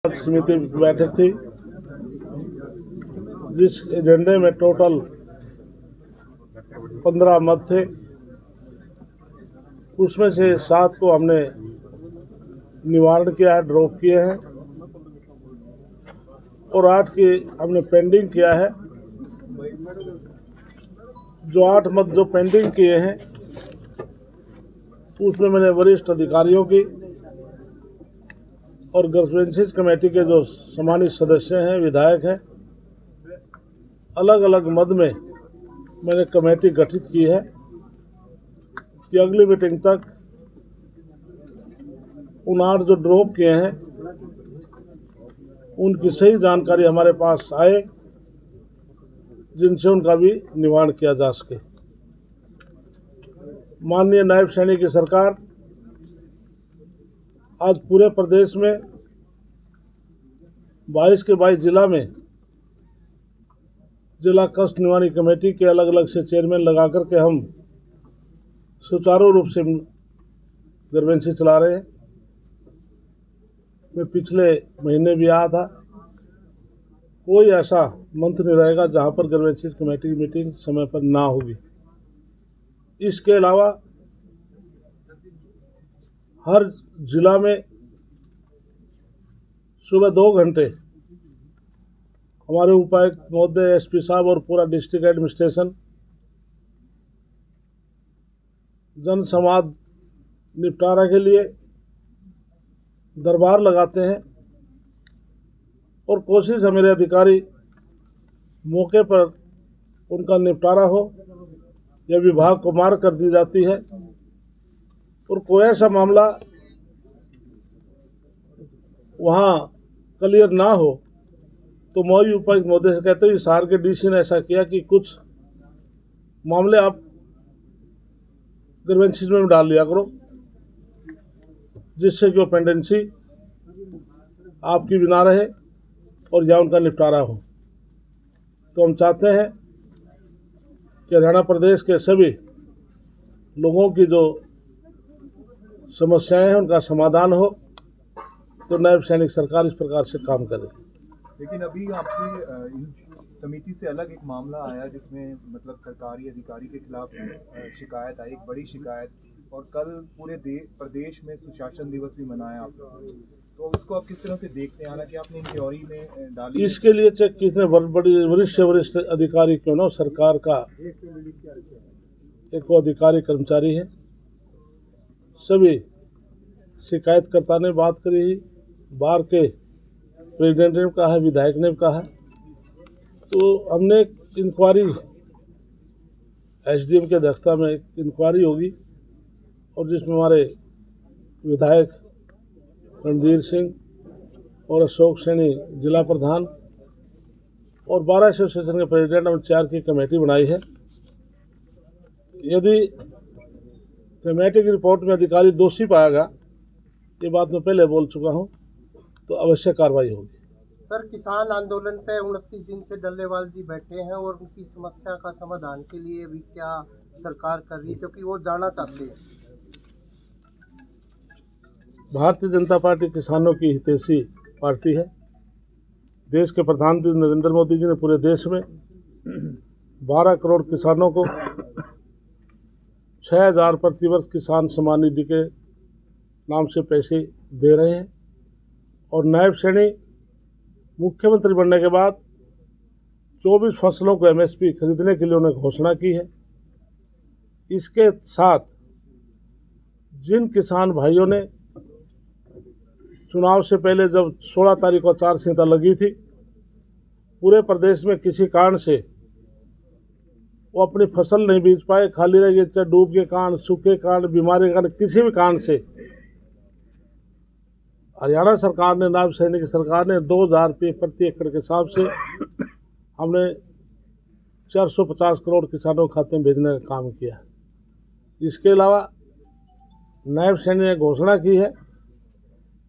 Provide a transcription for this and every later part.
पंचायत समिति की बैठक थी, जिस एजेंडे में टोटल 15 मत थे। उसमें से 7 को हमने निवारण किया है, ड्रॉप किए हैं, और 8 की हमने पेंडिंग किया है। जो 8 मत जो पेंडिंग किए हैं उसमें मैंने वरिष्ठ अधिकारियों की और ग्रीवेंसेस कमेटी के जो सम्मानित सदस्य हैं, विधायक हैं, अलग अलग मद में मैंने कमेटी गठित की है कि अगली मीटिंग तक उन 8 जो ड्रॉप किए हैं उनकी सही जानकारी हमारे पास आए, जिनसे उनका भी निवारण किया जा सके। माननीय नायब सैनिक की सरकार आज पूरे प्रदेश में 22 के 22 जिला में जिला कष्ट निवारण कमेटी के अलग अलग से चेयरमैन लगा करके हम सुचारू रूप से ग्रीवेंसेस चला रहे हैं। मैं पिछले महीने भी आया था। कोई ऐसा मंथ नहीं रहेगा जहां पर ग्रीवेंसेस कमेटी की मीटिंग समय पर ना होगी। इसके अलावा हर जिला में सुबह 2 घंटे हमारे उपायुक्त महोदय, एसपी साहब और पूरा डिस्ट्रिक्ट एडमिनिस्ट्रेशन जन संवाद निपटारा के लिए दरबार लगाते हैं, और कोशिश है मेरे अधिकारी मौके पर उनका निपटारा हो या विभाग को मार कर दी जाती है। और कोई ऐसा मामला वहाँ क्लियर ना हो तो मौजूद उपायुक्त महोदय से कहते हैं हिसार के डीसी ने ऐसा किया कि कुछ मामले आप ग्रीवेंसेस में डाल लिया करो, जिससे कि वो पेंडेंसी आपकी भी ना रहे और या उनका निपटारा हो। तो हम चाहते हैं कि हरियाणा प्रदेश के सभी लोगों की जो समस्याएं हैं उनका समाधान हो, तो नायब सैनिक सरकार इस प्रकार से काम करे। लेकिन अभी आपकी समिति से अलग एक मामला आया जिसमें मतलब सरकारी अधिकारी के खिलाफ शिकायत आई, एक बड़ी शिकायत, और कल पूरे प्रदेश में सुशासन दिवस भी मनाया आप लोगों ने, तो उसको आप किस तरह से देखते हैं? हालांकि आपने इन थ्योरी में डाली, इसके लिए चेक कितने बड़ी वरिष्ठ अधिकारी क्यों ना, सरकार का एक अधिकारी कर्मचारी है, सभी शिकायतकर्ता ने बात करी, बार के प्रेसिडेंट ने कहा है, विधायक ने कहा, तो हमने एक इंक्वायरी एसडीएम की अध्यक्षता में एक इंक्वायरी होगी, और जिसमें हमारे विधायक रणधीर सिंह और अशोक सैनी जिला प्रधान और 12 एसोसिएशन के प्रेसिडेंट और 4 की कमेटी बनाई है। यदि कमेटी की रिपोर्ट में अधिकारी दोषी पाएगा, ये बात मैं पहले बोल चुका हूँ, तो अवश्य कार्रवाई होगी। सर, किसान आंदोलन पे 29 दिन से डल्लेवाल जी बैठे हैं और उनकी समस्या का समाधान के लिए भी क्या सरकार कर रही है, क्योंकि वो जाना चाहते हैं? भारतीय जनता पार्टी किसानों की हितैषी पार्टी है। देश के प्रधानमंत्री नरेंद्र मोदी जी ने पूरे देश में 12 करोड़ किसानों को 6,000 प्रतिवर्ष किसान सम्मान निधि के नाम से पैसे दे रहे हैं, और नायब सैनिक मुख्यमंत्री बनने के बाद 24 फसलों को एमएसपी खरीदने के लिए उन्होंने घोषणा की है। इसके साथ जिन किसान भाइयों ने चुनाव से पहले जब 16 तारीख को आचार संहिता लगी थी, पूरे प्रदेश में किसी कारण से वो अपनी फसल नहीं बेच पाए, खाली रह गए, चाहे डूब के कारण, सूखे कारण, बीमारी के कारण, किसी भी कारण से हरियाणा सरकार ने, नायब सैनिक सरकार ने 2,000 रुपये प्रति एकड़ के हिसाब से हमने 450 करोड़ किसानों के खाते में भेजने का काम किया। इसके अलावा नायब सैनिक ने घोषणा की है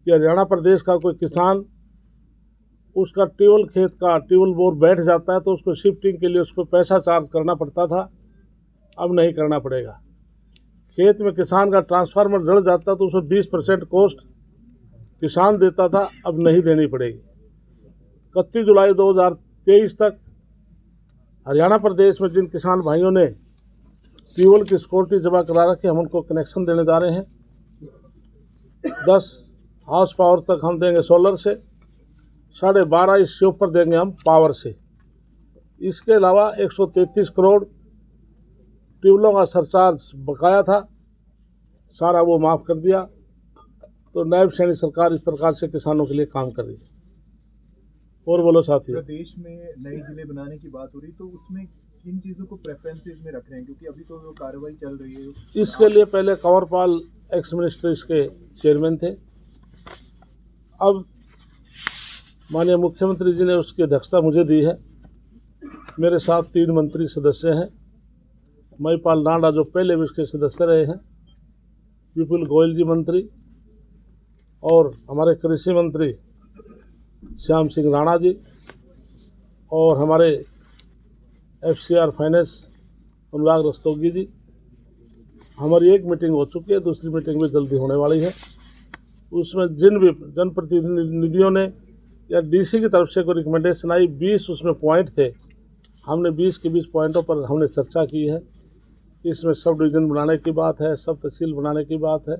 कि हरियाणा प्रदेश का कोई किसान उसका ट्यूबवेल खेत का ट्यूबवेल बोर बैठ जाता है तो उसको शिफ्टिंग के लिए उसको पैसा चार्ज करना पड़ता था, अब नहीं करना पड़ेगा। खेत में किसान का ट्रांसफार्मर जल जाता है तो उसको 20% कॉस्ट किसान देता था अब नहीं देनी पड़ेगी। 31 जुलाई 2023 तक हरियाणा प्रदेश में जिन किसान भाइयों ने ट्यूबवेल की सिक्योरिटी जमा करा रखी, हम उनको कनेक्शन देने जा रहे हैं। 10 हाउस पावर तक हम देंगे सोलर से, 12.5 इससे ऊपर देंगे हम पावर से। इसके अलावा 133 करोड़ ट्यूबवेलों का सरचार्ज बकाया था, सारा वो माफ़ कर दिया। तो नायब सैनिक सरकार इस प्रकार से किसानों के लिए काम कर रही है। और बोलो साथियों। प्रदेश में नए जिले बनाने की बात हो रही, तो उसमें किन चीज़ों को प्रेफरेंसेस में रख रहे हैं, क्योंकि अभी तो वो कार्रवाई चल रही है। इसके लिए पहले कंवरपाल एक्स मिनिस्टर इसके चेयरमैन थे, अब माननीय मुख्यमंत्री जी ने उसकी अध्यक्षता मुझे दी है। मेरे साथ 3 मंत्री सदस्य हैं। महिपाल राणा जो पहले भी इसके सदस्य रहे हैं, विपुल गोयल जी मंत्री, और हमारे कृषि मंत्री श्याम सिंह राणा जी, और हमारे FCR फाइनेंस अनुराग रस्तोगी जी। हमारी एक मीटिंग हो चुकी है, दूसरी मीटिंग भी जल्दी होने वाली है। उसमें जिन भी जनप्रतिनिधियों ने या DC की तरफ से कोई रिकमेंडेशन आई, 20 उसमें पॉइंट थे, हमने 20 के 20 पॉइंटों पर हमने चर्चा की है। इसमें सब डिवीज़न बनाने की बात है, सब तहसील बनाने की बात है,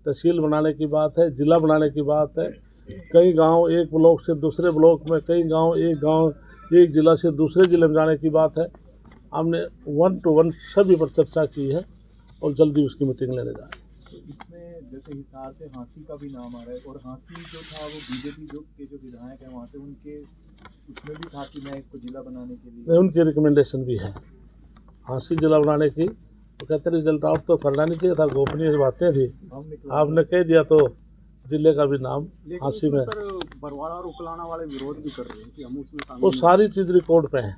तहसील बनाने की बात है, जिला बनाने की बात है। कई गांव एक ब्लॉक से दूसरे ब्लॉक में, कई गांव एक जिला से दूसरे जिले में जाने की बात है। हमने 1 to 1 सभी पर चर्चा की है और जल्दी उसकी मीटिंग लेने जा रहे हैं। इसमें जैसे हिसार से हाँसी का भी नाम आ रहा है, और हाँसी जो था वो बीजेपी के जो विधायक हैं वहाँ से, उनके उसमें भी था कि मैं इसको जिला बनाने के लिए, उनकी रिकमेंडेशन भी है हाँसी जिला बनाने की। वो कहते रिजल्ट आउट तो करना नहीं चाहिए था, गोपनीय बातें थी, आपने कह दिया तो जिले का भी नाम हाँसी में। सर बरवाड़ा और उकलाना वाले विरोध भी कर रहे हैं कि हम उसमें शामिल वो सारी चीज़ रिकॉर्ड पे है,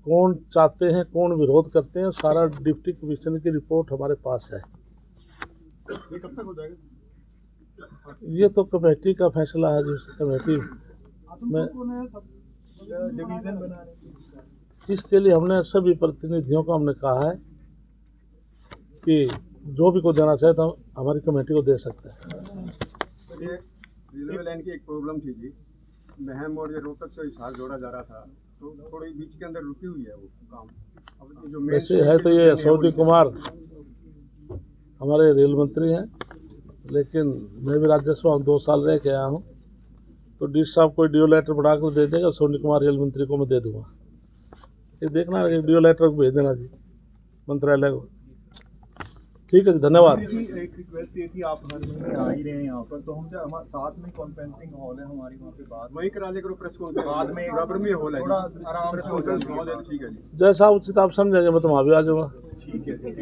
कौन चाहते हैं कौन विरोध करते हैं, सारा डिप्टी कमिश्नर की रिपोर्ट हमारे पास है। ये कब तक हो जाएगा? ये तो कमेटी का फैसला है, जिस कमेटी में डिवीजन बनाने इसके लिए हमने सभी प्रतिनिधियों को हमने कहा है कि जो भी को देना चाहे तो हमारी कमेटी को दे सकते हैं। रेलवे लाइन की एक प्रॉब्लम थी जी, महम और ये रोहतक से हिसार जोड़ा जा रहा था, तो थोड़ी बीच के अंदर रुकी हुई है वो काम। अब जो वैसे है तो ये सौदी कुमार हमारे रेल मंत्री हैं, लेकिन मैं भी राज्यसभा में 2 साल रह के आया हूँ, तो डी साहब कोई डिओ लेटर बनाकर दे देगा, सोनी कुमार रेल मंत्री को मैं दे दूँगा। ये देखना डिओ लेटर को भेज देना जी मंत्रालय को। ठीक है जी, धन्यवाद। जी, एक रिक्वेस्ट ये थी, आप हर महीने आ ही रहे हैं यहाँ पर, तो हम हमारे साथ में कॉन्फ्रेंसिंग हॉल है हमारी, वहाँ पे बात वहीं करा लेकर प्रेस कॉन्फ्रेंस बाद में बराबर में हॉल है, थोड़ा आराम से हो जाए। ठीक है जी। जैसा उचित आप समझेंगे मैं तो वहाँ भी आ जाऊँगा। ठीक है।